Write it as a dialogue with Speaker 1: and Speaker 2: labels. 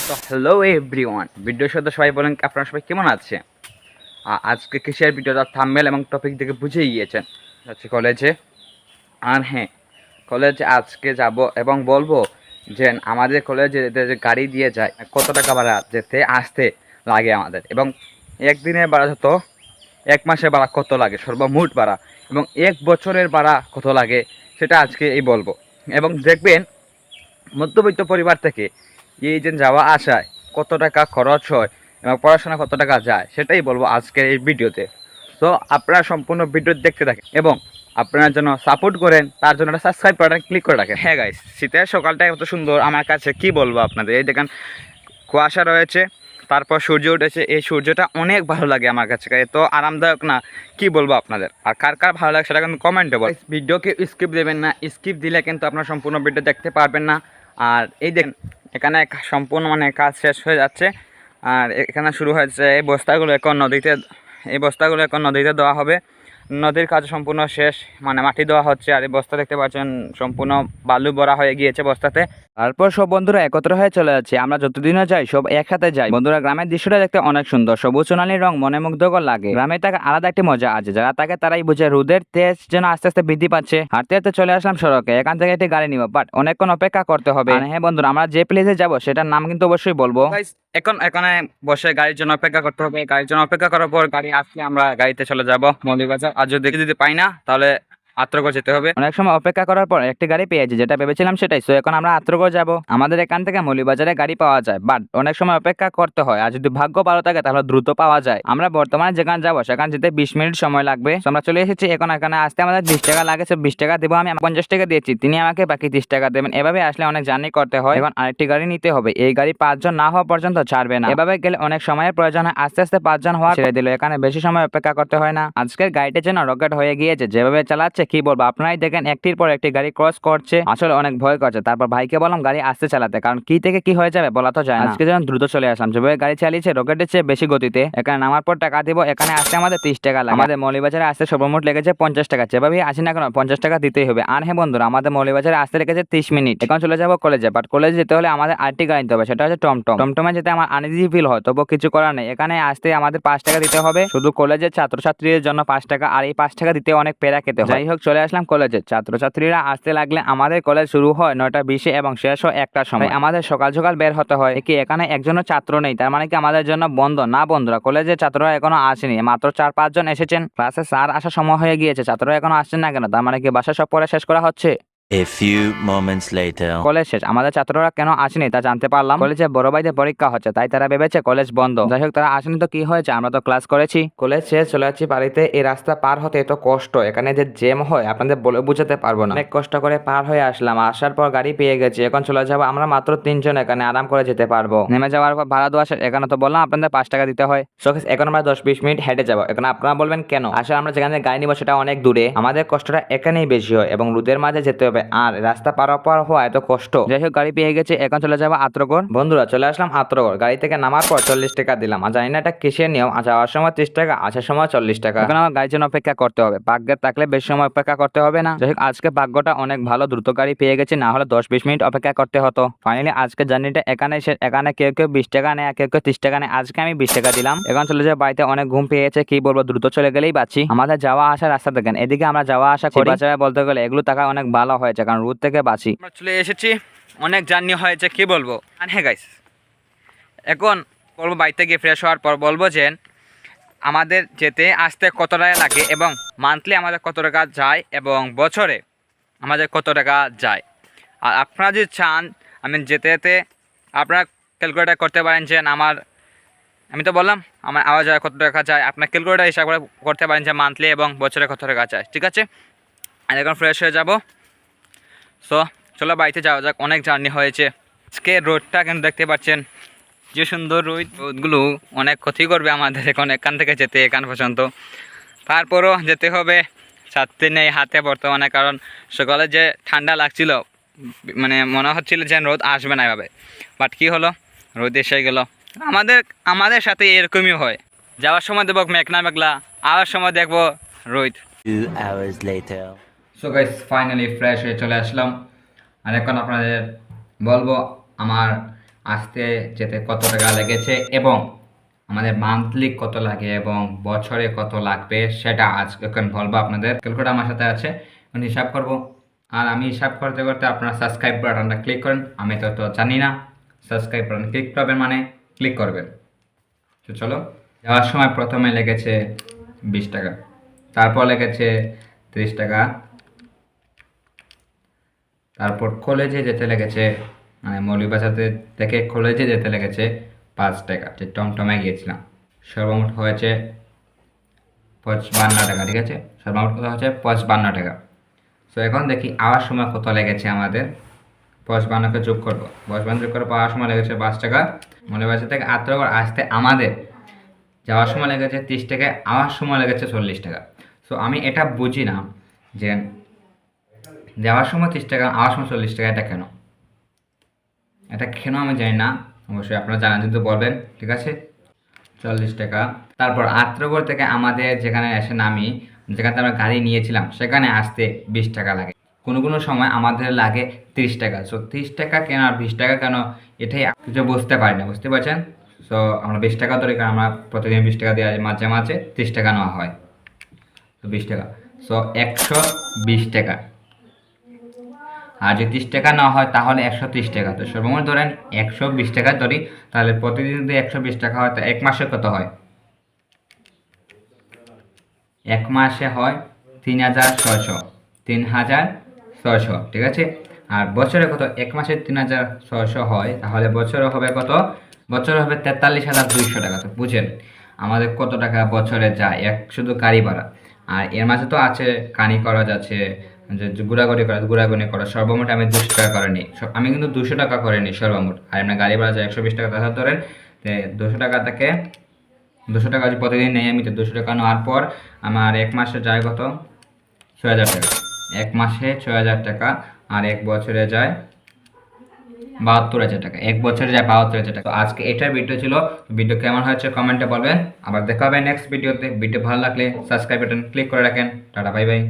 Speaker 1: তো hello everyone, ভিডিওর সাথে সবাই বলেন আপনারা সবাই কেমন আছে। আজকে কিসের ভিডিওটা থাম্বনেল এবং টপিক দেখে বুঝেই গিয়েছেন, হচ্ছে কলেজে। আর হ্যাঁ, কলেজে আজকে যাব এবং বলবো যে আমাদের কলেজে যে গাড়ি দিয়ে যায় কত টাকা ভাড়া যেতে আসতে লাগে আমাদের, এবং একদিনের ভাড়া যত, এক মাসের ভাড়া কত লাগে সর্বমোট ভাড়া, এবং এক বছরের ভাড়া কত লাগে সেটা আজকে এই বলবো। এবং দেখবেন মধ্যবিত্ত পরিবার থেকে এই যে যাওয়া আসায় কত টাকা খরচ হয় এবং পড়াশোনা কত টাকা যায় সেটাই বলবো আজকের এই ভিডিওতে। তো আপনারা সম্পূর্ণ ভিডিও দেখতে থাকেন এবং আপনারা যেন সাপোর্ট করেন তার জন্য একটা সাবস্ক্রাইব বাটন ক্লিক করে রাখেন। হ্যাঁ গাইস, শীতের সকালটা এত সুন্দর আমার কাছে, কি বলবো আপনাদের। এই দেখেন কুয়াশা রয়েছে, তারপর সূর্য উঠেছে, এই সূর্যটা অনেক ভালো লাগে আমার কাছে, এত আরামদায়ক না, কি বলবো আপনাদের। আর কার কার ভালো লাগে সেটা কিন্তু কমেন্টে বল। ভিডিওকে স্কিপ দেবেন না, স্কিপ দিলে কিন্তু আপনার সম্পূর্ণ ভিডিও দেখতে পারবেন না। আর এই দেখেন এখানে সম্পূর্ণ কাজ শেষ হয়ে যাচ্ছে, আর এখানে শুরু হয়েছে এই বস্তাগুলো এখন নদীতে, এই বস্তাগুলো এখন নদীতে দেওয়া হবে। নদীর কাজ সম্পূর্ণ শেষ, মাটি দেওয়া হচ্ছে। আর এই বস্তা দেখতে পাচ্ছেন সম্পূর্ণ বালু ভরা হয়ে গিয়েছে বস্তাতে। তারপর সব বন্ধুরা একত্র হয়ে চলে যাচ্ছে, আমরা যতদিনও যাই সব একসাথে যাই। বন্ধুরা গ্রামের দৃশ্যটা দেখতে অনেক সুন্দর, সবুজ সোনালী রং মনে মুগ্ধকর লাগে। গ্রামে থাকা আলাদা একটি মজা আছে, যারা থাকে তারাই বুঝে। রোদের তেজ যেন আস্তে আস্তে বৃদ্ধি পাচ্ছে, হাঁটতে হাঁটতে চলে আসলাম সড়কে। এখান থেকে একটি গাড়ি নিব, বাট অনেকক্ষণ অপেক্ষা করতে হবে। হ্যাঁ বন্ধুরা, আমরা যে প্লেসে যাবো সেটার নাম কিন্তু অবশ্যই বলবো। এখন এখানে বসে গাড়ির জন্য অপেক্ষা করতে হবে। গাড়ির জন্য অপেক্ষা করার পর গাড়ি আসলে আমরা গাড়িতে চলে যাব মৌলভীবাজার। আর যদি যদি পাই না তাহলে আত্রগড় যেতে হবে। অনেক সময় অপেক্ষা করার পর একটি গাড়ি পেয়েছি, যেটা ভেবেছিলাম সেটাই। সো এখন আমরা আত্রগড় যাব। আমাদের এখান থেকে মৌলভীবাজারে গাড়ি পাওয়া যায়, বাট অনেক সময় অপেক্ষা করতে হয়। আর যদি ভাগ্য ভালো থাকে তাহলে দ্রুত পাওয়া যায়। আমরা বর্তমানে যেখানে যাবো সেখানে যেতে 20 মিনিট সময় লাগবে। আমরা চলে এসেছি। এখন এখানে আসতে আমাদের 20 টাকা লাগে। সব 20 টাকা দেবো, আমি 50 টাকা দিয়েছি, তিনি আমাকে বাকি 30 টাকা দেবেন। এভাবে আসলে অনেক জার্নি করতে হয়। এখন আরেকটি গাড়ি নিতে হবে, এই গাড়ি 5 জন না হওয়া পর্যন্ত ছাড়বে না। এভাবে গেলে অনেক সময়ের প্রয়োজন হয়, আস্তে আস্তে 5 জন হওয়া ছেড়ে দিল। এখানে বেশি সময় অপেক্ষা করতে হয় না। আজকের গাড়িটা যেন রকেট হয়ে গিয়েছে, যেভাবে চালাচ্ছে কি বলবো। আপনারাই দেখেন একটির পর একটি গাড়ি ক্রস করছে, আসলে অনেক ভয় করছে। তারপর ভাইকে বললাম গাড়ি আস্তে চালাতে, কারণ কি থেকে কি হয়ে যাবে বলা তো যায় না। আজকে যেন দ্রুত চলে আসলাম, যেভাবে গাড়ি চালিয়েছে রকেটের চেয়ে বেশি গতিতে। এখানে নামার পর টাকা দিব, এখানে আসতে আমাদের 30 টাকা লাগে। আমাদের মৌলভীবাজারে আসতে সর্বমোট লেগেছে 50 টাকা। যেভাবে আসি না কেন 50 টাকা দিতেই হবে। আর হ্যাঁ বন্ধুরা, আমাদের মৌলভীবাজারে আসতে লেগেছে 30 মিনিট। এখন চলে যাবো কলেজে, বাট কলেজে যেতে হলে আমাদের আরেকটি গাড়ি নিতে হবে, সেটা হচ্ছে টমটম। টমটমে যেতে আমার আনইজি ফিল হয়, তবু কিছু করার নেই। এখানে আসতে আমাদের 5 টাকা দিতে হবে, শুধু কলেজের ছাত্রছাত্রীদের জন্য 5 টাকা। আর এই 5 টাকা দিতে অনেক পেরা খেতে হয়। যাই হোক, চলে আসলাম কলেজে। ছাত্রছাত্রীরা আসতে লাগলে আমাদের কলেজ শুরু হয় 9:20 এবং শেষ হয় 1টার সময়। আমাদের সকাল সকাল বের হতে হয়। কি এখানে একজনও ছাত্র নেই, তার মানে কি আমাদের জন্য বন্ধ না? বন্ধুরা, কলেজের ছাত্ররা এখনো আসেনি, মাত্র 4-5 জন এসেছেন। ক্লাসে স্যার আসার সময় হয়ে গিয়েছে, ছাত্ররা এখনো আসছেন না কেন? তার মানে কি বাসা সব পড়া শেষ করা হচ্ছে?
Speaker 2: A few moments later.
Speaker 1: College শেষ, আমাদের ছাত্ররা কেন আসেনি তা জানতে পারলাম। কলেজে বড় ভাইদের পরীক্ষা হচ্ছে, তাই তারা ভেবেছে কলেজ বন্ধ। যাই হোক, তারা আসেনি তো কি হয়েছে, আমরা তো ক্লাস করেছি। কলেজ শেষ, চলে যাচ্ছি বাড়িতে। এই রাস্তা পার হতে এত কষ্ট, এখানে যে জ্যাম হয় আপনাদের বলে বুঝাতে পারবো না। অনেক কষ্ট করে পার হয়ে আসলাম, আসার পর গাড়ি পেয়ে গেছি। এখন চলে যাবো, আমরা মাত্র 3 জন, এখানে আরাম করে যেতে পারবো। নেমে যাওয়ার পর ভাড়া দেওয়া শেষ। এখানে তো বললাম আপনাদের 5 টাকা দিতে হয়। এখন আমরা 10-20 মিনিট হেঁটে যাবো। এখন আপনারা বলবেন কেন? আসলে আমরা যেখানে গাড়ি নিবো সেটা অনেক দূরে, আমাদের কষ্টটা এখানেই বেশি হয় এবং রোদের মাঝে যেতে হবে। আর রাস্তা পারাপার হওয়া এত কষ্ট। যাই হোক, গাড়ি পেয়ে গেছে, এখন চলে যাবো আত্রগড়। বন্ধুরা, চলে আসলাম আত্রগড়। গাড়ি থেকে নামার পর 40 টাকা দিলাম। আর জানি না এটা কিসের নিয়ম, যাওয়ার সময় 30 টাকা, আসার সময় 40 টাকা। এখন আমার গাড়ির জন্য অপেক্ষা করতে হবে। ভাগ্যে থাকলে বেশি সময় অপেক্ষা করতে হবে না। যাই হোক, আজকে ভাগ্যটা অনেক ভালো, দ্রুত গাড়ি পেয়ে গেছি, না হলে 10-20 মিনিট অপেক্ষা করতে হতো। ফাইনালি আজকে জার্নিটা এখানে শেষ। এখানে কেউ কেউ 20 টাকা নেয়, কেউ কেউ 30 টাকা নেয়। আজকে আমি 20 টাকা দিলাম। এখন চলে যাবো বাড়িতে, অনেক ঘুম পেয়েছে, কি বলবো, দ্রুত চলে গেলেই বাঁচি। আমাদের যাওয়া আসার রাস্তা দেখেন, এদিকে আমরা যাওয়া আসা করি। বলতে গেলে এগুলো টাকা অনেক ভালো হয়েছে, কারণ রোদ থেকে বাঁচি। আমরা চলে এসেছি, অনেক জার্নি হয়েছে, কি বলবো। আর হ্যাঁ গাইস, এখন বলবো বাড়িতে গিয়ে ফ্রেশ হওয়ার পর বলবো যে আমাদের যেতে আসতে কত টাকা লাগে এবং মান্থলি আমাদের কত টাকা যায় এবং বছরে আমাদের কত টাকা যায়। আর আপনারা যদি চান আমি যেতে যেতে আপনারা ক্যালকুলেটার করতে পারেন যে আমি তো বললাম আমার আওয়াজ কত টাকা যায়, আপনার ক্যালকুলেটার হিসাব করে করতে পারেন যে মান্থলি এবং বছরে কত টাকা যায়। ঠিক আছে, আর এখন ফ্রেশ হয়ে যাব। সো চলো বাড়িতে যাওয়া যাক, অনেক জার্নি হয়েছে। আজকে রোডটা কিন্তু দেখতে পাচ্ছেন, যে সুন্দর রোদগুলো অনেক ক্ষতি করবে আমাদের এখন এখান থেকে যেতে এখান পর্যন্ত। তারপরও যেতে হবে, ছাত্রী নেই হাতে বর্তমানে, কারণ সকালে যে ঠান্ডা লাগছিল, মনে হচ্ছিল যে রোদ আসবে না এভাবে, বাট কী হলো, রোদ এসে গেল। আমাদের সাথে এরকমই হয়, যাওয়ার সময় দেখবো মেঘনা মেঘলা, আওয়ার সময় দেখবো রোদ।
Speaker 2: 2 hours later.
Speaker 1: So guys, finally fresh হয়ে চলে আসলাম। আর এখন আপনাদের বলবো আমার আসতে যেতে কত টাকা লেগেছে এবং আমাদের মান্থলি কত লাগে এবং বছরে কত লাগবে সেটা আজকে এখন বলবো আপনাদের। ক্যালকুলেটর আমার সাথে আছে, এখন হিসাব করব। আর আমি হিসাব করতে করতে আপনারা সাবস্ক্রাইব বাটনটা ক্লিক করেন। আমি তো জানি না, সাবস্ক্রাইব বাটন ক্লিক করবেন মানে ক্লিক করবেন। তো চলো, যাওয়ার সময় প্রথমে লেগেছে 20 টাকা, তারপর লেগেছে 30 টাকা, তারপর কলেজে যেতে লেগেছে মানে মৌলভীবাজার থেকে কলেজে যেতে লেগেছে 5 টাকা, যে টমটমে গিয়েছিলাম। সর্বমোট হয়েছে 55 টাকা, ঠিক আছে, সর্বমোট কত হচ্ছে 55 টাকা। সো এখন দেখি আওয়ার সময় কত লেগেছে আমাদের। 55কে যোগ করবো, 55 যোগ করে পাওয়ার সময় লেগেছে 5 টাকা। মৌলভীবাজার থেকে আত্মনগর আসতে আমাদের যাওয়ার সময় লেগেছে 30 টাকা, আওয়ার সময় লেগেছে 40 টাকা। সো আমি এটা বুঝি না যে যাওয়ার সময় 30 টাকা, আওয়ার সময় 40 টাকা, এটা কেন? এটা কেন আমি জানি না, অবশ্যই আপনারা জানেন যদি বলবেন, ঠিক আছে। 40 টাকা। তারপর আত্মনগর থেকে আমাদের যেখানে এসে নামি, যেখানে আমরা গাড়ি নিয়েছিলাম সেখানে আসতে 20 টাকা লাগে। কোনো কোনো সময় আমাদের লাগে 30 টাকা। সো 30 টাকা কেন আর 20 টাকা কেন, এটাই কিছু বুঝতে পারি না, বুঝতে পারছেন? সো আমরা 20 টাকা ধরি, কারণ আমরা প্রতিদিন 20 টাকা দিয়ে মাঝে মাঝে 30 টাকা নেওয়া হয়। তো 20 টাকা, সো 120 টাকা। আর যদি 30 টাকা না হয় তাহলে 130 টাকা। তো সর্বমোট ধরেন 120 টাকা ধরি, তাহলে প্রতিদিন যদি 120 টাকা হয়, তো এক মাসে কত হয়? এক মাসে হয় 3600, 3600, ঠিক আছে। আর বছরে কত? এক মাসে 3600 হয়, তাহলে বছরে হবে কত? বছরে হবে 43,200 টাকা। তো বুঝেন আমাদের কত টাকা বছরে যায় এক শুধু গাড়ি ভাড়া। আর এর মাঝে তো আছে কানি খরচ আছে, যে ঘোরাঘুরি করা। সর্বমোট আমি 200 টাকা করে নিই। আমি কিন্তু 200 টাকা করে নিই সর্বমোট। আর এমনি গাড়ি ভাড়া যায় 120 টাকা, তাহলে ধরেন 200 টাকা থেকে 200 টাকা যদি প্রতিদিন নেই আমি, তো 200 টাকা নেওয়ার পর আমার এক মাসে যায় কত? 6000 টাকা। এক মাসে 6000 টাকা, আর এক বছরে যায় 72,000 টাকা। এক বছরে যায় 72,000 টাকা। তো আজকে এটার ভিডিও ছিল। ভিডিও কেমন হয়েছে কমেন্টে বলবেন। আবার দেখা হবে নেক্সট ভিডিওতে। ভিডিও ভালো লাগলে সাবস্ক্রাইব বাটন ক্লিক করে রাখেন। Tata, bye bye.